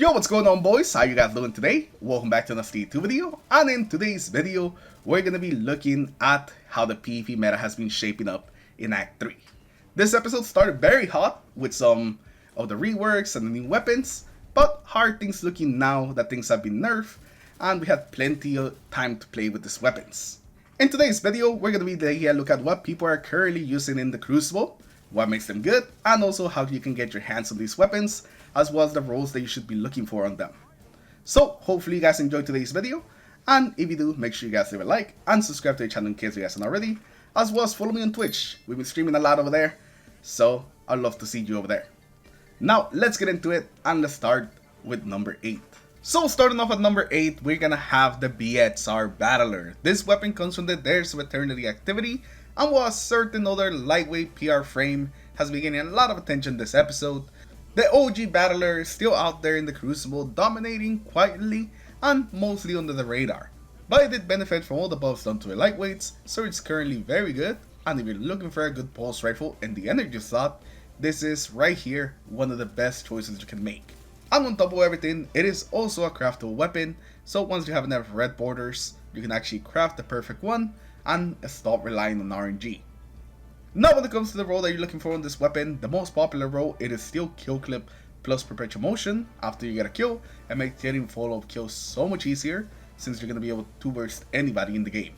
Yo, what's going on, boys? How you guys doing today? Welcome back to another T2 video, and in today's video we're gonna be looking at how the PvP meta has been shaping up in Act 3. This episode started very hot with some of the reworks and the new weapons, but how are things looking now that things have been nerfed and we had plenty of time to play with these weapons? In today's video we're gonna be taking a look at what people are currently using in the Crucible, what makes them good, and also how you can get your hands on these weapons, as well as the roles that you should be looking for on them. So hopefully you guys enjoyed today's video, and if you do, make sure you guys leave a like and subscribe to the channel in case you guys haven't already, as well as follow me on Twitch. We've been streaming a lot over there, so I'd love to see you over there. Now let's get into it, and let's start with number 8. So starting off at number 8, we're gonna have the BXR Battler. This weapon comes from the Dares of Eternity activity, and while a certain other lightweight PR frame has been getting a lot of attention this episode, the OG Battler is still out there in the Crucible, dominating quietly and mostly under the radar. But it did benefit from all the buffs done to the lightweights, so it's currently very good, and if you're looking for a good pulse rifle in the energy slot, this is right here one of the best choices you can make. And on top of everything, it is also a craftable weapon, so once you have enough red borders, you can actually craft the perfect one and stop relying on RNG. Now when it comes to the role that you're looking for on this weapon, the most popular role, it is still kill clip plus perpetual motion after you get a kill, and makes getting follow-up kills so much easier since you're going to be able to burst anybody in the game.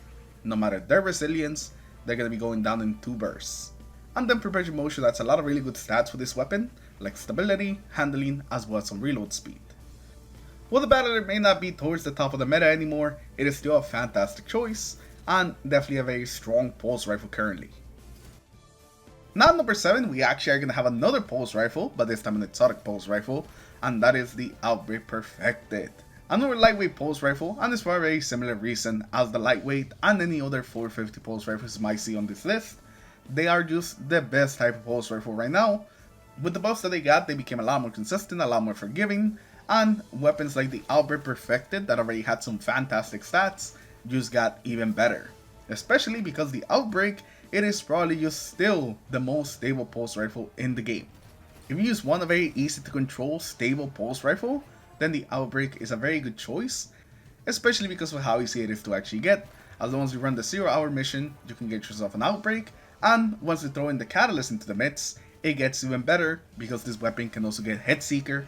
No matter their resilience, they're going to be going down in 2 bursts. And then perpetual motion adds a lot of really good stats for this weapon, like stability, handling, as well as some reload speed. While the Battler may not be towards the top of the meta anymore, it is still a fantastic choice, and definitely a very strong pulse rifle currently. Now at number 7, we actually are going to have another pulse rifle, but this time an exotic pulse rifle, and that is the Outbreak Perfected. Another lightweight pulse rifle, and it's for a very similar reason as the lightweight and any other 450 pulse rifles you might see on this list. They are just the best type of pulse rifle right now. With the buffs that they got, they became a lot more consistent, a lot more forgiving, and weapons like the Outbreak Perfected that already had some fantastic stats just got even better. Especially because the Outbreak, it is probably just still the most stable pulse rifle in the game. If you just want a very easy to control stable pulse rifle, then the Outbreak is a very good choice, especially because of how easy it is to actually get. As long as you run the 0-hour mission, you can get yourself an Outbreak, and once you throw in the Catalyst into the mix, it gets even better because this weapon can also get Head Seeker,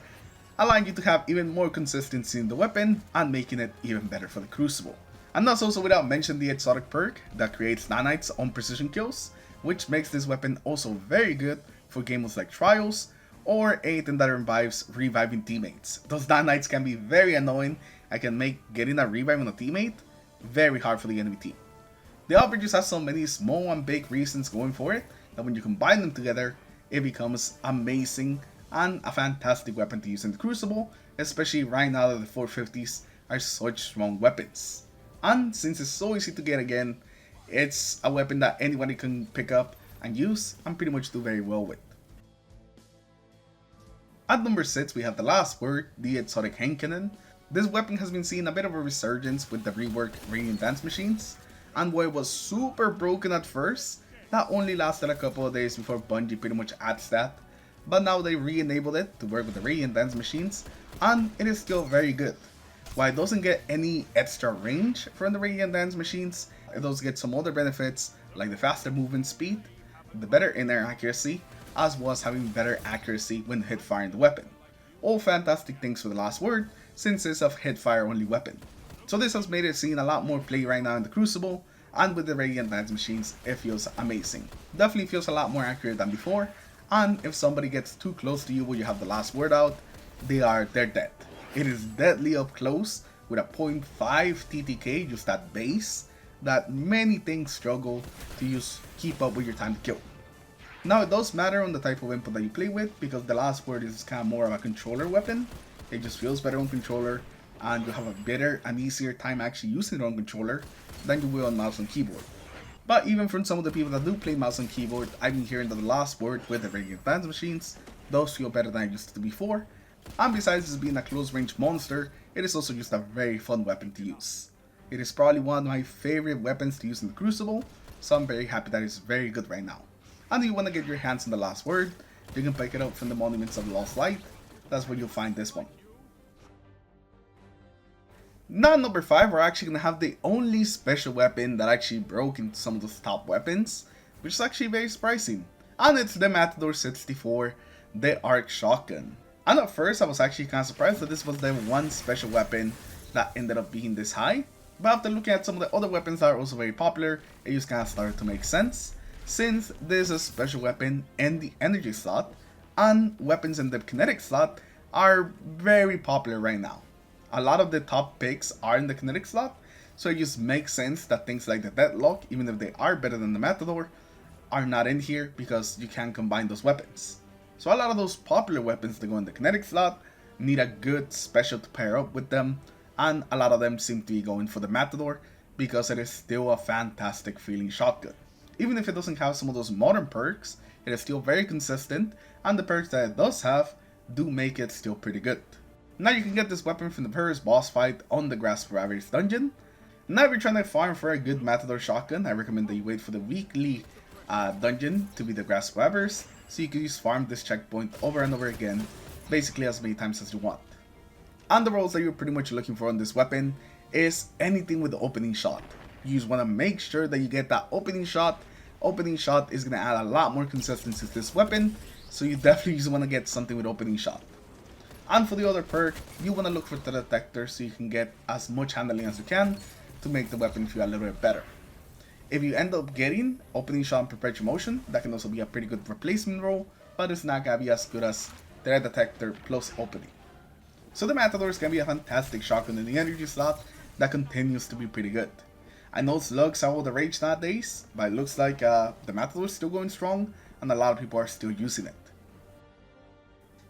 allowing you to have even more consistency in the weapon and making it even better for the Crucible. And that's also without mentioning the exotic perk that creates nanites on precision kills, which makes this weapon also very good for games like Trials or anything that involves reviving teammates. Those nanites can be very annoying and can make getting a revive on a teammate very hard for the enemy team. The Outbreak just has so many small and big reasons going for it that when you combine them together, it becomes amazing and a fantastic weapon to use in the Crucible, especially right now that the 450s are such strong weapons. And since it's so easy to get again, it's a weapon that anybody can pick up and use and pretty much do very well with. At number 6, we have the last word, the exotic hand cannon. This weapon has been seeing a bit of a resurgence with the rework Radiant Dance machines, and while it was super broken at first, that only lasted a couple of days before Bungie pretty much adds that, but now they re-enabled it to work with the Radiant Dance machines, and it is still very good. While it doesn't get any extra range from the Radiant Dance machines, it does get some other benefits like the faster movement speed, the better in-air accuracy, as well as having better accuracy when hit firing the weapon. All fantastic things for the last word, since it's a hit fire only weapon. So this has made it seeing a lot more play right now in the Crucible, and with the Radiant Dance machines, it feels amazing. Definitely feels a lot more accurate than before, and if somebody gets too close to you when you have the last word out, they're dead. It is deadly up close with a 0.5 TTK just at base that many things struggle to just keep up with your time to kill. Now it does matter on the type of input that you play with, because the last word is kind of more of a controller weapon. It just feels better on controller, and you have a better and easier time actually using it on controller than you will on mouse and keyboard. But even from some of the people that do play mouse and keyboard, I've been hearing that the last word with the Radiant Dance machines does feel better than it used to before. And besides this being a close range monster, it is also just a very fun weapon to use. It is probably one of my favorite weapons to use in the Crucible, so I'm very happy that it's very good right now. And if you want to get your hands on the last word, you can pick it up from the Monuments of Lost Light. That's where you'll find this one. Now number 5, we're actually going to have the only special weapon that actually broke into some of those top weapons, which is actually very surprising. And it's the Matador 64, the Arc Shotgun. And at first I was actually kind of surprised that this was the one special weapon that ended up being this high. But after looking at some of the other weapons that are also very popular, it just kind of started to make sense. Since there's a special weapon in the energy slot, and weapons in the kinetic slot are very popular right now. A lot of the top picks are in the kinetic slot, so it just makes sense that things like the Deadlock, even if they are better than the Matador, are not in here because you can combine those weapons. So a lot of those popular weapons that go in the kinetic slot need a good special to pair up with them, and a lot of them seem to be going for the Matador because it is still a fantastic feeling shotgun. Even if it doesn't have some of those modern perks, it is still very consistent, and the perks that it does have do make it still pretty good. Now you can get this weapon from the first boss fight on the Grasp for Avarice dungeon. Now if you're trying to farm for a good Matador shotgun, I recommend that you wait for the weekly dungeon to be the Grasp for Avarice, so you can just farm this checkpoint over and over again, basically as many times as you want. And the rolls that you're pretty much looking for on this weapon is anything with the opening shot. You just want to make sure that you get that opening shot. Opening shot is going to add a lot more consistency to this weapon, so you definitely just want to get something with opening shot. And for the other perk, you want to look for the detector so you can get as much handling as you can to make the weapon feel a little bit better. If you end up getting opening shot and perpetual motion, that can also be a pretty good replacement roll, but it's not going to be as good as the detector plus opening. So the Matador is going to be a fantastic shotgun in the energy slot that continues to be pretty good. I know slugs are all the rage nowadays, but it looks like the Matador is still going strong and a lot of people are still using it.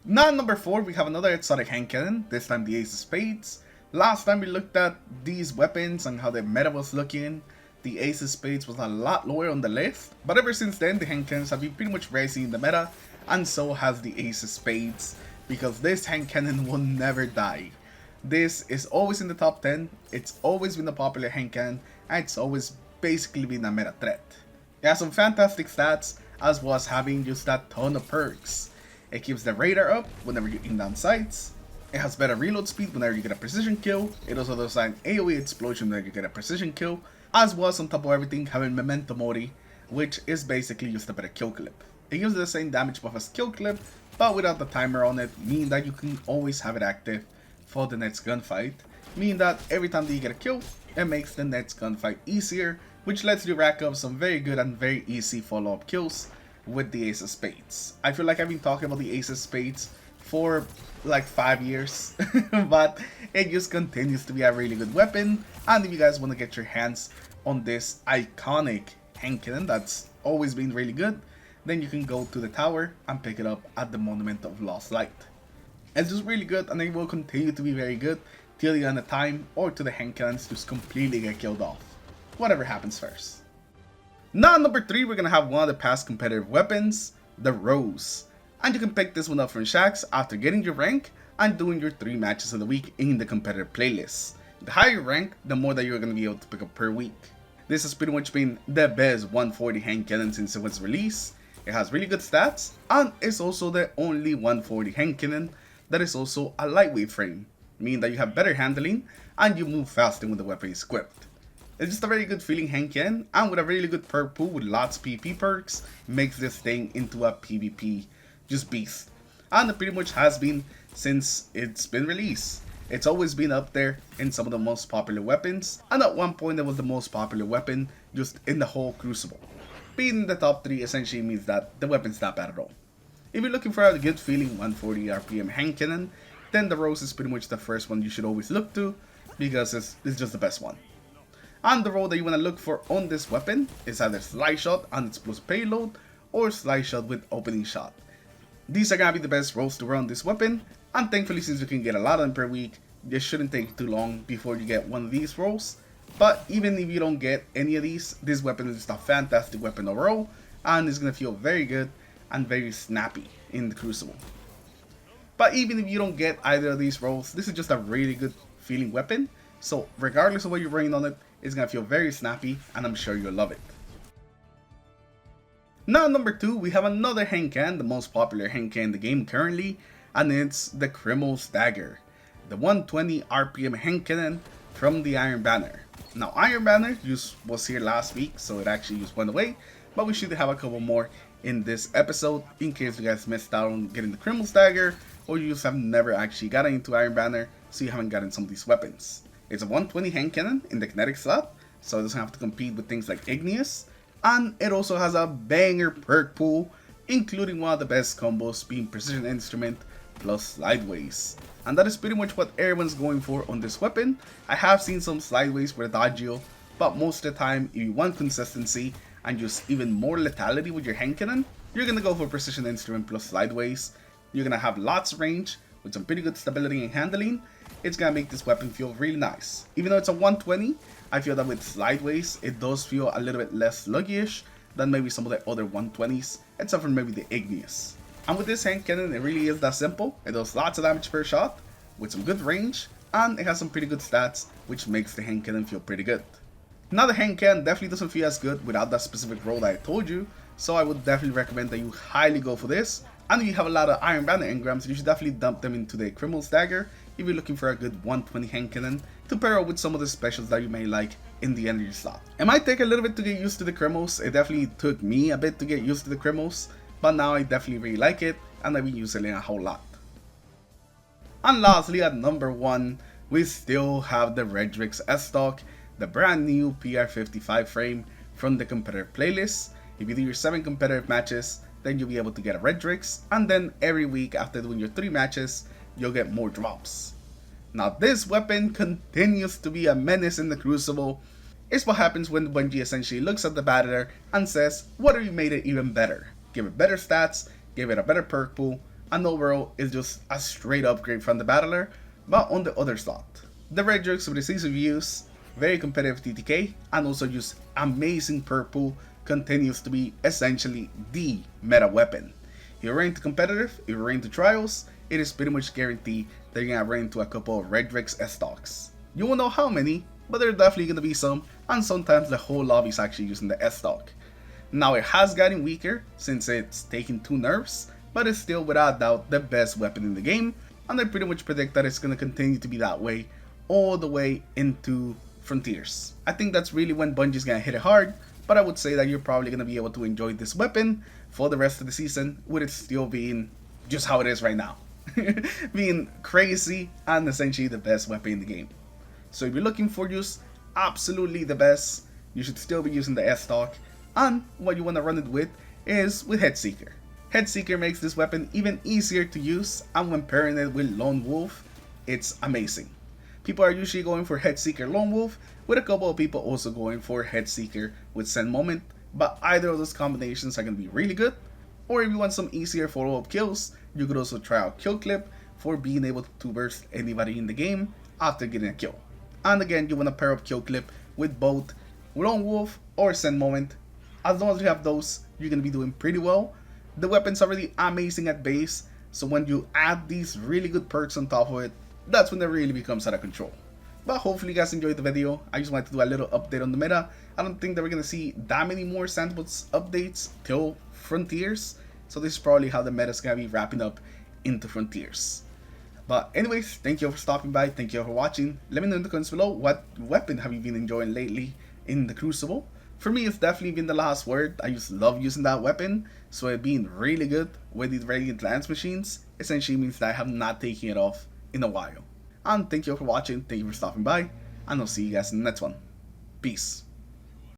Now at number 4, we have another exotic hand cannon, this time the Ace of Spades. Last time we looked at these weapons and how the meta was looking, the Ace of Spades was a lot lower on the list, but ever since then the hand cannons have been pretty much rising in the meta, and so has the Ace of Spades, because this hand cannon will never die. This is always in the top 10, it's always been a popular hand cannon, and it's always basically been a meta threat. It has some fantastic stats, as well as having just a ton of perks. It keeps the radar up whenever you aim down sights. It has better reload speed whenever you get a precision kill. It also does an AoE explosion whenever you get a precision kill. As well as on top of everything having Memento Mori, which is basically just a better kill clip. It gives the same damage buff as kill clip, but without the timer on it, meaning that you can always have it active for the next gunfight. Meaning that every time that you get a kill, it makes the next gunfight easier, which lets you rack up some very good and very easy follow-up kills with the Ace of Spades. I feel like I've been talking about the Ace of Spades for like 5 years, but it just continues to be a really good weapon. And if you guys want to get your hands on this iconic hand cannon that's always been really good, then you can go to the tower and pick it up at the Monument of Lost Light. It's just really good, and it will continue to be very good till the end of time, or to the hand cannons just completely get killed off. Whatever happens first. Now number 3, we're gonna have one of the past competitive weapons, the Rose. And you can pick this one up from Shaxx after getting your rank and doing your 3 matches of the week in the competitive playlist. The higher your rank, the more that you're gonna be able to pick up per week. This has pretty much been the best 140 hand cannon since it was released. It has really good stats, and it's also the only 140 hand cannon that is also a lightweight frame, meaning that you have better handling and you move faster when the weapon is equipped. It's just a very good feeling hand cannon, and with a really good perk pool with lots of PvP perks, makes this thing into a PvP just beast. And it pretty much has been since it's been released. It's always been up there in some of the most popular weapons, and at one point it was the most popular weapon just in the whole Crucible. Being in the top 3 essentially means that the weapon's not bad at all. If you're looking for a good feeling 140 RPM hand cannon, then the Rose is pretty much the first one you should always look to, because it's just the best one. And the roll that you want to look for on this weapon is either Slide Shot and explosive payload, or Slide Shot with opening shot. These are gonna be the best rolls to run this weapon, and thankfully since you can get a lot of them per week, it shouldn't take too long before you get one of these rolls. But even if you don't get any of these, this weapon is just a fantastic weapon overall, and it's gonna feel very good and very snappy in the Crucible. But even if you don't get either of these rolls, this is just a really good feeling weapon, so regardless of what you're running on it, it's gonna feel very snappy, and I'm sure you'll love it. Now number 2, we have another hand cannon, the most popular hand cannon in the game currently, and it's the Criminal's Dagger. The 120 RPM hand cannon from the Iron Banner. Now Iron Banner just was here last week, so it actually just went away, but we should have a couple more in this episode in case you guys missed out on getting the Criminal Dagger, or you just have never actually gotten into Iron Banner, so you haven't gotten some of these weapons. It's a 120 hand cannon in the kinetic slot, so it doesn't have to compete with things like Igneous, and it also has a banger perk pool, including one of the best combos being Precision Instrument plus Slideways. And that is pretty much what everyone's going for on this weapon. I have seen some Slideways for Dodgio, but most of the time if you want consistency and just even more lethality with your hand cannon, you're gonna go for Precision Instrument plus Slideways. You're gonna have lots of range with some pretty good stability and handling. It's gonna make this weapon feel really nice. Even though it's a 120, I feel that with Slideways, it does feel a little bit less sluggish than maybe some of the other 120s, except for maybe the Igneous. And with this hand cannon, it really is that simple. It does lots of damage per shot, with some good range, and it has some pretty good stats, which makes the hand cannon feel pretty good. Now the hand cannon definitely doesn't feel as good without that specific role that I told you, so I would definitely recommend that you highly go for this. And if you have a lot of Iron Banner engrams, you should definitely dump them into the Criminal Dagger if you're looking for a good 120 hand cannon to pair up with some of the specials that you may like in the energy slot. It might take a little bit to get used to the Crimos. It definitely took me a bit to get used to the Crimos, but now I definitely really like it and I've been using it a whole lot. And lastly, at number 1, we still have the Redrix S-Stock, the brand new PR55 frame from the competitive playlist. If you do your 7 competitive matches, then you'll be able to get a Redrix, and then every week after doing your 3 matches, you'll get more drops. Now this weapon continues to be a menace in the Crucible. It's what happens when Bungie essentially looks at the battler and says, what if you made it even better? Give it better stats, give it a better perk pool, and overall is just a straight upgrade from the battler, but on the other slot. The Redrix with its ease of use, very competitive TTK, and also just amazing perk pool continues to be essentially the meta weapon. If you're into competitive, if you're into trials, it is pretty much guaranteed that you're gonna run into a couple of Redrix S-Stocks. You won't know how many, but there are definitely gonna be some, and sometimes the whole lobby is actually using the S-Stock. Now it has gotten weaker since it's taken 2 nerfs, but it's still without doubt the best weapon in the game, and I pretty much predict that it's gonna continue to be that way all the way into Frontiers. I think that's really when Bungie's gonna hit it hard, but I would say that you're probably gonna be able to enjoy this weapon for the rest of the season, with it still being just how it is right now. Being crazy and essentially the best weapon in the game. So if you're looking for just absolutely the best, you should still be using the S-Stock, and what you want to run it with is with Headseeker. Headseeker makes this weapon even easier to use, and when pairing it with Lone Wolf, it's amazing. People are usually going for Headseeker Lone Wolf, with a couple of people also going for Headseeker with Send Moment, but either of those combinations are going to be really good. Or if you want some easier follow-up kills, you could also try out Kill Clip for being able to burst anybody in the game after getting a kill. And again, you want to pair up Kill Clip with both Lone Wolf or Send Moment. As long as you have those, you're going to be doing pretty well. The weapons are really amazing at base, so when you add these really good perks on top of it, that's when it really becomes out of control. But hopefully you guys enjoyed the video. I just wanted to do a little update on the meta. I don't think that we're going to see that many more Sandbox updates till Frontiers, so this is probably how the meta is going to be wrapping up into Frontiers. But anyways, thank you for stopping by, thank you for watching. Let me know in the comments below, what weapon have you been enjoying lately in the Crucible? For me, it's definitely been the Last Word. I just love using that weapon, so it being really good with these Radiant Lance machines essentially means that I have not taken it off in a while. And thank you for watching, thank you for stopping by, and I'll see you guys in the next one. Peace.